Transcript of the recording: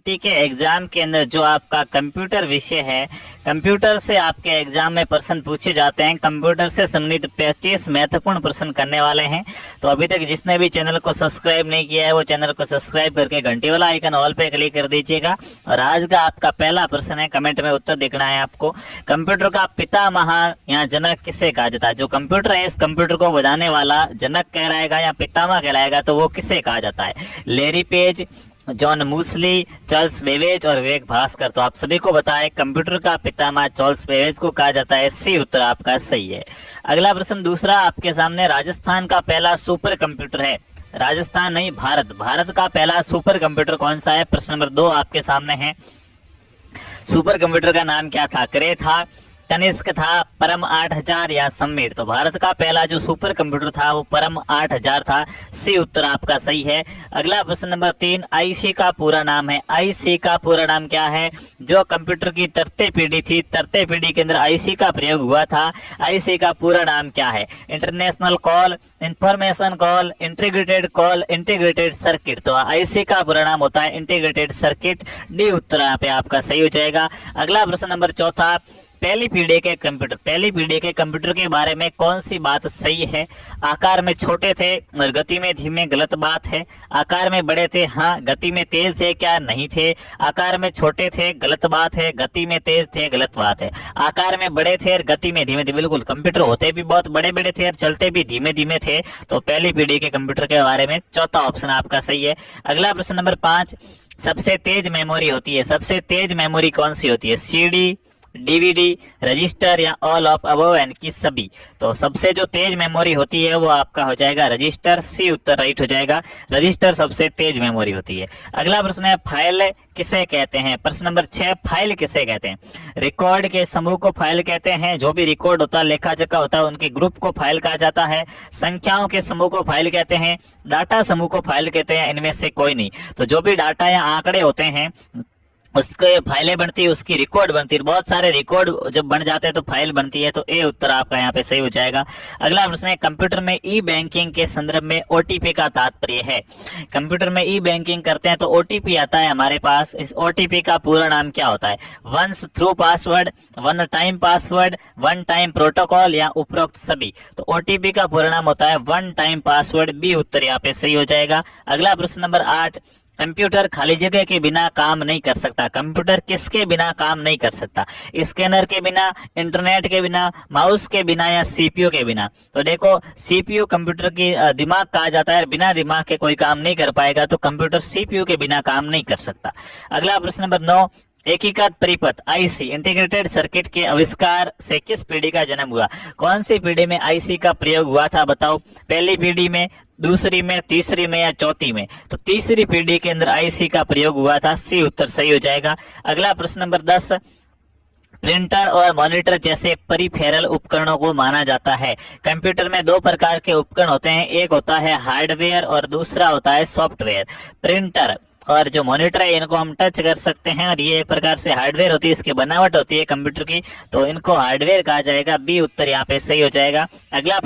के एग्जाम के अंदर जो आपका कंप्यूटर विषय है, कंप्यूटर से आपके एग्जाम में प्रश्न पूछे जाते हैं। कंप्यूटर से संबंधित 25 महत्वपूर्ण प्रश्न करने वाले हैं। तो अभी तक जिसने भी चैनल को सब्सक्राइब नहीं किया है वो चैनल को सब्सक्राइब करके घंटी वाला आइकन ऑल पे क्लिक कर दीजिएगा। और आज का आपका पहला प्रश्न है, कमेंट में उत्तर देखना है आपको। कंप्यूटर का पितामह या जनक किसे कहा जाता है? जो कंप्यूटर है इस कंप्यूटर को बनाने वाला जनक कहलाएगा या पितामह कहलाएगा, तो वो किसे कहा जाता है? लैरी पेज, जॉन मूसली, चार्ल्स बेबेज और विवेक भास्कर। तो आप सभी को बताएं कंप्यूटर का पितामह चार्ल्स बेबेज को कहा जाता है। सी उत्तर आपका सही है। अगला प्रश्न दूसरा आपके सामने, राजस्थान का पहला सुपर कंप्यूटर है। राजस्थान नहीं, भारत का पहला सुपर कंप्यूटर कौन सा है? प्रश्न नंबर 2 आपके सामने है। सुपर कंप्यूटर का नाम क्या था? क्रे था, तनिष्क था, परम 8000 या समीर? तो भारत का पहला जो सुपर कंप्यूटर था वो परम 8000 था। सी उत्तर आपका सही है। अगला प्रश्न नंबर 3, आईसी का पूरा नाम है। आईसी का पूरा नाम क्या है? जो कंप्यूटर की तरते पीढ़ी थी, तरते पीढ़ी के अंदर आईसी का प्रयोग हुआ था। आईसी का पूरा नाम क्या है? International call, information call, integrated call, integrated circuit? तो आईसी का पूरा नाम होता है इंटीग्रेटेड सर्किट। डी उत्तर यहाँ पे आपका सही हो जाएगा। अगला प्रश्न नंबर 4, पहली पीढ़ी के कंप्यूटर के बारे में कौन सी बात सही है? आकार में छोटे थे और गति में धीमे, गलत बात है। आकार में बड़े थे, हाँ। गति में तेज थे क्या? नहीं थे। आकार में छोटे थे, गलत बात है। गति में तेज थे, गलत बात है। आकार में बड़े थे और गति में धीमे थे, बिल्कुल। कंप्यूटर होते भी बहुत बड़े बड़े थे और चलते भी धीमे धीमे थे। तो पहली पीढ़ी के कंप्यूटर के बारे में चौथा ऑप्शन आपका सही है। अगला प्रश्न नंबर 5, सबसे तेज मेमोरी होती है। सबसे तेज मेमोरी कौन सी होती है? सीडी, डीवीडी, रजिस्टर या ऑल ऑफ अबव यानी कि सभी? तो सबसे जो तेज मेमोरी होती है वो आपका हो जाएगा रजिस्टर। सी उत्तर राइट हो जाएगा। रजिस्टर सबसे तेज मेमोरी होती है। अगला प्रश्न है, फाइल किसे कहते हैं? प्रश्न नंबर 6, फाइल किसे कहते हैं? रिकॉर्ड के समूह को फाइल कहते हैं। जो भी रिकॉर्ड होता है, लेखा जोखा होता है, उनके ग्रुप को फाइल कहा जाता है। संख्याओं के समूह को फाइल कहते हैं। डाटा समूह को फाइल कहते हैं। इनमें से कोई नहीं। तो जो भी डाटा या आंकड़े होते हैं उसके फाइलें बनती है, उसकी रिकॉर्ड बनती है। बहुत सारे रिकॉर्ड जब बन जाते हैं तो फाइल बनती है। तो ए उत्तर आपका यहाँ पे सही हो जाएगा। अगला प्रश्न है, कंप्यूटर में ई बैंकिंग के संदर्भ में ओटीपी का तात्पर्य है। कंप्यूटर में ई बैंकिंग करते हैं तो ओटीपी आता है हमारे पास। इस ओटीपी का पूरा नाम क्या होता है? Once through password, one time password, one time protocol या उपरोक्त सभी? तो ओटीपी का पूरा नाम होता है वन टाइम पासवर्ड। बी उत्तर यहाँ पे सही हो जाएगा। अगला प्रश्न नंबर 8, कंप्यूटर खाली जगह के बिना काम नहीं कर सकता। कंप्यूटर किसके बिना काम नहीं कर सकता? स्कैनर के बिना, इंटरनेट के बिना, माउस के बिना या सीपीयू के बिना? तो देखो, सीपीयू कंप्यूटर की दिमाग कहा जाता है। बिना दिमाग के कोई काम नहीं कर पाएगा, तो कंप्यूटर सीपीयू के बिना काम नहीं कर सकता। अगला प्रश्न नंबर 9, एकीकृत परिपथ आईसी इंटीग्रेटेड सर्किट के आविष्कार से किस पीढ़ी का जन्म हुआ? कौन सी पीढ़ी में आईसी का प्रयोग हुआ था बताओ? पहली पीढ़ी में, दूसरी में, तीसरी में या चौथी में? तो तीसरी पीढ़ी के अंदर आईसी का प्रयोग हुआ था। सी उत्तर सही हो जाएगा। अगला प्रश्न नंबर 10, प्रिंटर और मॉनिटर जैसे परिफेरल उपकरणों को माना जाता है। कंप्यूटर में 2 प्रकार के उपकरण होते हैं, एक होता है हार्डवेयर और दूसरा होता है सॉफ्टवेयर। प्रिंटर और जो मॉनिटर है इनको हम टच कर सकते हैं और ये एक प्रकार से हार्डवेयर होती है, इसकी बनावट होती है कंप्यूटर की, तो इनको हार्डवेयर कहा जाएगा। बी उत्तर यहाँ पे सही हो जाएगा। अगला